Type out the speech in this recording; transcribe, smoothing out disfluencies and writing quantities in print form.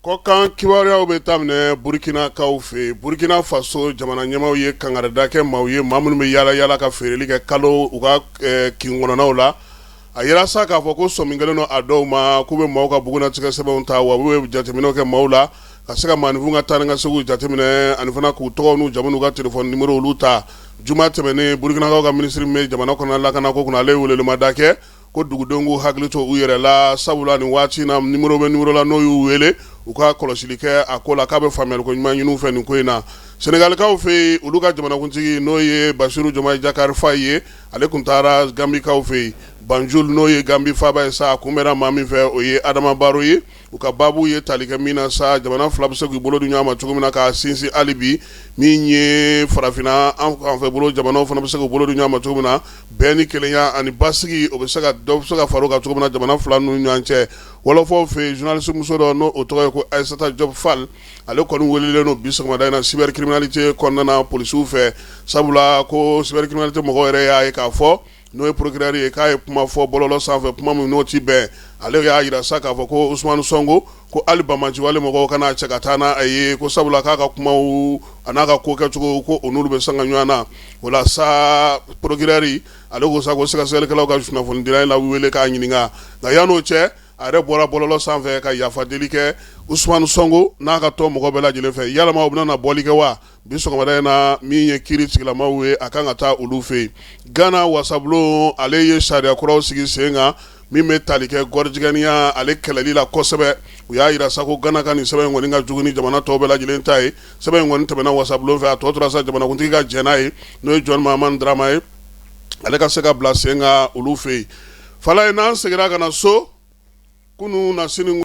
Ko kan kibaruyaw bɛ daminɛ Burkina kaw fɛ Burkina Faso jamana ɲɛmaaw ye kangarida kɛ maaw ye maa minnu bɛ yaala yaala ka feereli kɛ kalo u ka kin kɔnɔnaw la a yira sa k'a fɔ ko sɔmi kelen don a dɔw ma k'u bɛ maaw ka bugunatigɛ sɛbɛnw ta wa u bɛ jateminɛw kɛ maaw la ka se ka maanifin ka taa ni ka segiw jateminɛ ani fana k'u tɔgɔw n'u jamu n'u ka telefɔni nimero olu ta juma tɛmɛnen Burkinakaw ka minisiri min bɛ jamana kɔnɔ lakana ko kunna ale ye welelemada kɛ ko dugudenw k'u hakili to u yɛrɛ la sabula nin waati na nimero bɛ nimero la n'o y'u wele u ka kɔlɔsili kɛ a ko la k'a bɛ faamuyali ko ɲuman ɲini u fɛ nin ko in na Senegalikaw fɛ yen olu ka jamanakuntigi n'o ye Basiru Jomayi Jakar Fayi ye ale kun taara Gambikaw fɛ yen Banjul n'o ye Gambi faaba ye sa a kunbɛnna maa min fɛ o ye Adama Baro ye u ka baabu ye tali kɛ min na sa jamana fila bɛ se k'u bolo di ɲɔgɔn ma cogo min na k'a sinsin hali bi min ye farafinna an fɛ bolo jamanaw fana bɛ se k'u bolo di ɲɔgɔn ma cogo min na bɛn ni kelenya ani basigi o bɛ se ka dɔ bɛ se ka far'o kan cogo min na jamana fila ninnu ɲɔgɔn cɛ wɔlɔfɔw fɛ yen journaliste muso dɔ n'o tɔgɔ ye ko Aissata Diop Fall ale kɔni welelen don bi sɔgɔmada in na cybercriminalité kɔnɔna na polisiw fɛ sabula ko cybercriminalité mɔgɔw yɛrɛ y'a ye k'a fɔ n'o ye procureur ye k'a ye kuma fɔ bɔlɔlɔ sanfɛ kuma min n'o ti bɛn ale y'a yira sa k'a fɔ ko Ousmane Sonko ko hali Bamaji wale mɔgɔw kana cɛ ka taa n'a ye ko sabula k'a ka kumaw a n'a ka ko kɛcogo ko o n'olu bɛ sanga ɲɔgɔn na o la sa procureur ale ko sa ko sɛgɛsɛgɛlikɛlaw ka kunnafoni dila la wele k'a ɲininka nka yan'o cɛ a yɛrɛ bɔra bɔlɔlɔ sanfɛ ka yafa deli kɛ Ousmane Sonko n'a ka tɔn mɔgɔ bɛɛ lajɛlen fɛ yalama u bɛna bɔli kɛ wa bi sɔgɔmada in na min ye kiiri tigilamaw ye a kan ka taa olu fɛ yen Ghana wasabulon ale ye sariya kuraw sigi sen kan min bɛ tali kɛ gɔrijigɛniya ale kɛlɛli la kosɛbɛ u y'a yira sa ko Ghana ka nin sɛbɛn in kɔni ka jugu ni jamana tɔw bɛɛ lajɛlen ta ye sɛbɛn in kɔni tɛmɛna wasabulon fɛ a tɔ tora sa jamanakuntigi ka jɛn n'a ye n'o ye John Mahamani Dramane ye ale ka se ka bila sen kan olu fɛ yen fala ye n'an seginna ka na so kunun na sini